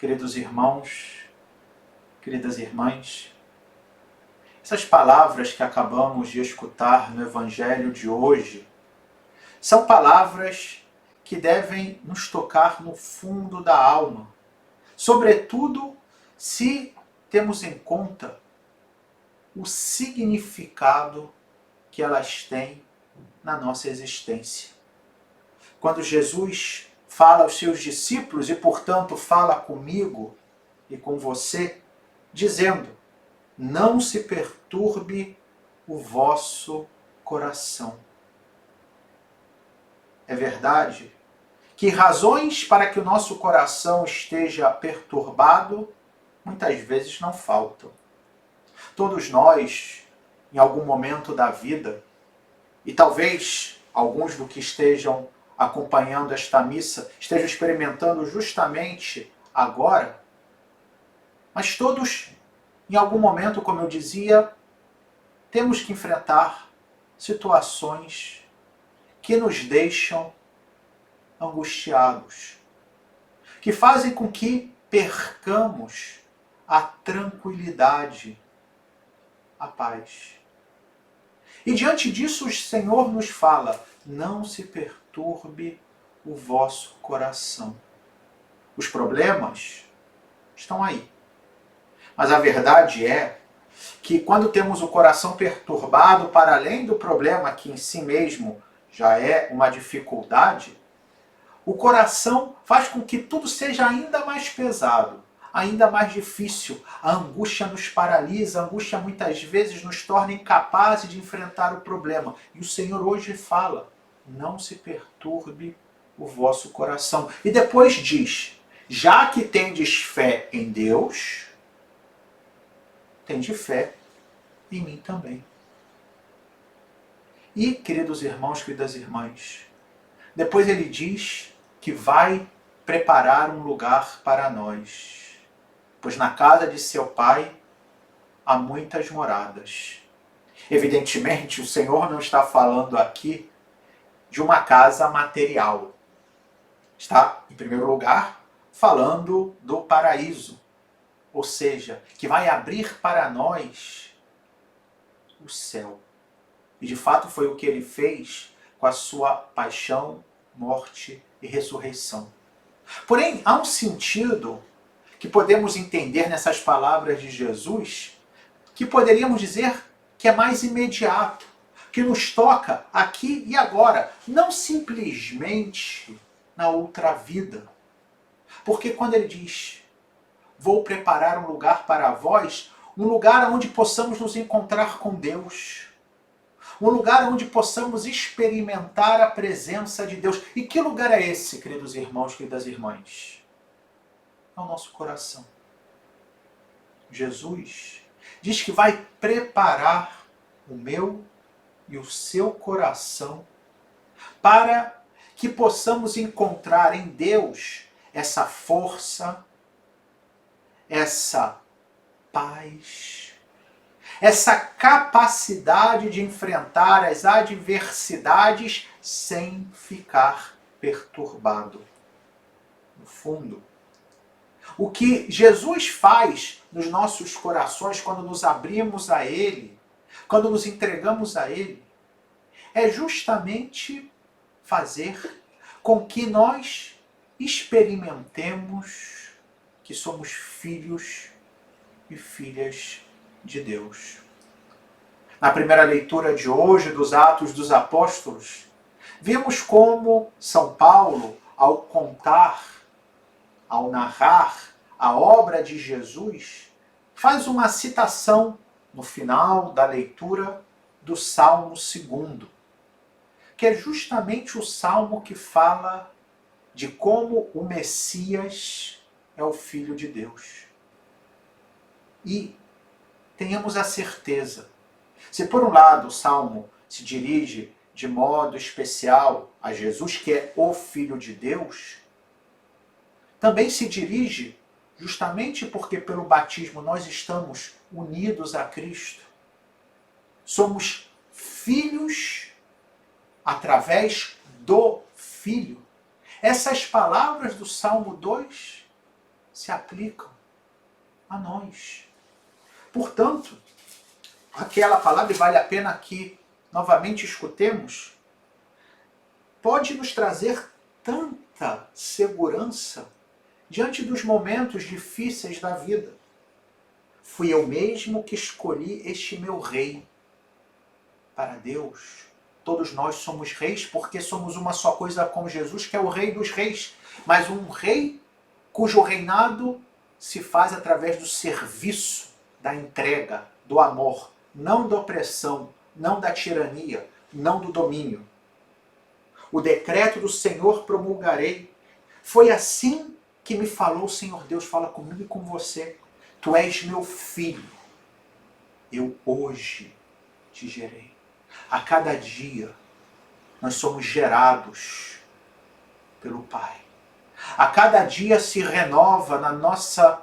Queridos irmãos, queridas irmãs, essas palavras que acabamos de escutar no Evangelho de hoje são palavras que devem nos tocar no fundo da alma, sobretudo se temos em conta o significado que elas têm na nossa existência. Quando Jesus fala aos seus discípulos e, portanto, fala comigo e com você, dizendo: não se perturbe o vosso coração. É verdade que razões para que o nosso coração esteja perturbado muitas vezes não faltam. Todos nós, em algum momento da vida, e talvez alguns do que estejam acompanhando esta missa estejam experimentando justamente agora, mas todos, em algum momento, como eu dizia, temos que enfrentar situações que nos deixam angustiados, que fazem com que percamos a tranquilidade, a paz. E diante disso o Senhor nos fala: não se perturbe o vosso coração. Os problemas estão aí. Mas a verdade é que quando temos o coração perturbado, para além do problema que em si mesmo já é uma dificuldade, o coração faz com que tudo seja ainda mais pesado, ainda mais difícil. A angústia nos paralisa, a angústia muitas vezes nos torna incapazes de enfrentar o problema. E o Senhor hoje fala: não se perturbe o vosso coração. E depois diz: já que tendes fé em Deus, tende fé em mim também. E, queridos irmãos, queridas irmãs, depois ele diz que vai preparar um lugar para nós, pois na casa de seu Pai há muitas moradas. Evidentemente, o Senhor não está falando aqui de uma casa material. Está, em primeiro lugar, falando do paraíso, ou seja, que vai abrir para nós o céu. E de fato foi o que ele fez com a sua paixão, morte e ressurreição. Porém, há um sentido que podemos entender nessas palavras de Jesus, que poderíamos dizer que é mais imediato, que nos toca aqui e agora, não simplesmente na outra vida. Porque quando ele diz: vou preparar um lugar para vós, um lugar onde possamos nos encontrar com Deus, um lugar onde possamos experimentar a presença de Deus. E que lugar é esse, queridos irmãos, queridas irmãs? É o nosso coração. Jesus diz que vai preparar o meu e o seu coração para que possamos encontrar em Deus essa força, essa paz, essa capacidade de enfrentar as adversidades sem ficar perturbado. No fundo, o que Jesus faz nos nossos corações quando nos abrimos a Ele, quando nos entregamos a Ele, é justamente fazer com que nós experimentemos que somos filhos e filhas de Deus. Na primeira leitura de hoje dos Atos dos Apóstolos, vimos como São Paulo, ao contar, ao narrar a obra de Jesus, faz uma citação no final da leitura do Salmo 2, que é justamente o salmo que fala de como o Messias é o Filho de Deus. E tenhamos a certeza, se por um lado o Salmo se dirige de modo especial a Jesus, que é o Filho de Deus, também se dirige justamente porque pelo batismo nós estamos unidos a Cristo. Somos filhos através do Filho. Essas palavras do Salmo 2 se aplicam a nós. Portanto, aquela palavra, e vale a pena que novamente escutemos, pode nos trazer tanta segurança diante dos momentos difíceis da vida. Fui eu mesmo que escolhi este meu rei. Para Deus, todos nós somos reis porque somos uma só coisa com Jesus, que é o Rei dos Reis. Mas um rei cujo reinado se faz através do serviço, da entrega, do amor, não da opressão, não da tirania, não do domínio. O decreto do Senhor promulgarei. Foi assim que me falou o Senhor Deus, fala comigo e com você. Tu és meu filho, eu hoje te gerei. A cada dia nós somos gerados pelo Pai. A cada dia se renova na nossa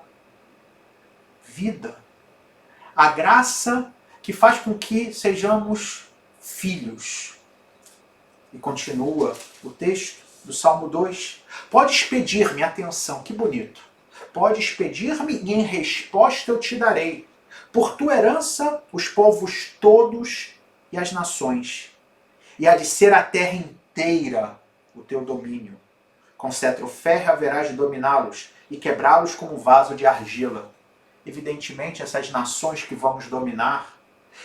vida a graça que faz com que sejamos filhos. E continua o texto do Salmo 2. Podes pedir-me, atenção, que bonito. Podes pedir-me e em resposta eu te darei. Por tua herança, os povos todos e as nações. E há de ser a terra inteira o teu domínio. Com cetro férreo haverás de dominá-los e quebrá-los como vaso de argila. Evidentemente, essas nações que vamos dominar,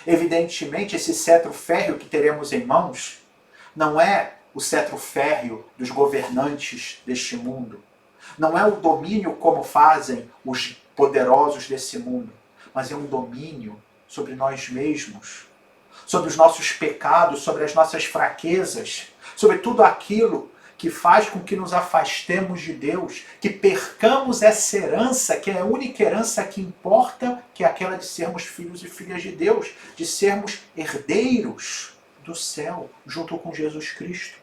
evidentemente, esse cetro férreo que teremos em mãos, não é o cetro férreo dos governantes deste mundo. Não é o domínio como fazem os poderosos desse mundo, mas é um domínio sobre nós mesmos, sobre os nossos pecados, sobre as nossas fraquezas, sobre tudo aquilo que faz com que nos afastemos de Deus, que percamos essa herança, que é a única herança que importa, que é aquela de sermos filhos e filhas de Deus, de sermos herdeiros do céu, junto com Jesus Cristo.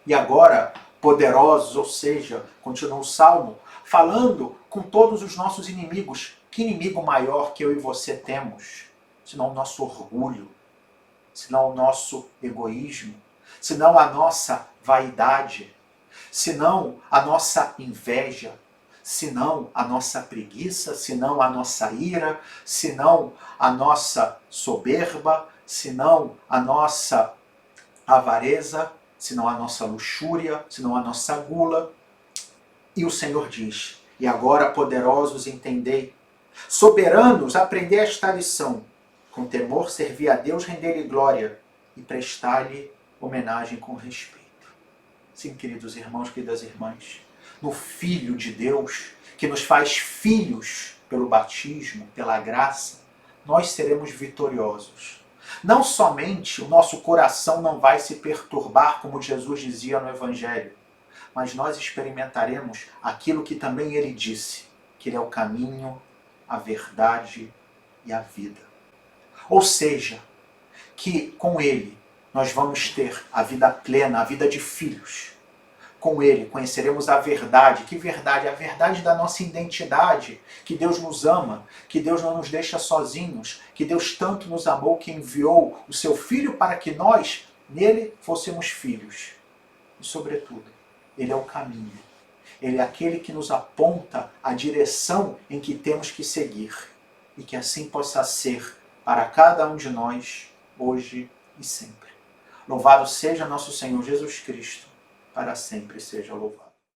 E agora, poderosos, ou seja, continua o Salmo, falando com todos os nossos inimigos. Que inimigo maior que eu e você temos? Senão o nosso orgulho, senão o nosso egoísmo, senão a nossa vaidade, senão a nossa inveja, senão a nossa preguiça, senão a nossa ira, senão a nossa soberba, senão a nossa avareza, senão a nossa luxúria, senão a nossa gula. E o Senhor diz, e agora, poderosos, entendei, soberanos, aprendei esta lição, com temor servir a Deus, render-lhe glória e prestar-lhe homenagem com respeito. Sim, queridos irmãos, queridas irmãs, no Filho de Deus, que nos faz filhos pelo batismo, pela graça, nós seremos vitoriosos. Não somente o nosso coração não vai se perturbar, como Jesus dizia no Evangelho, mas nós experimentaremos aquilo que também ele disse, que ele é o caminho, a verdade e a vida. Ou seja, que com ele nós vamos ter a vida plena, a vida de filhos. Com ele conheceremos a verdade. Que verdade? A verdade da nossa identidade, que Deus nos ama, que Deus não nos deixa sozinhos, que Deus tanto nos amou que enviou o seu Filho para que nós, nele, fôssemos filhos. E sobretudo, ele é o caminho. Ele é aquele que nos aponta a direção em que temos que seguir. E que assim possa ser para cada um de nós, hoje e sempre. Louvado seja nosso Senhor Jesus Cristo, para sempre seja louvado.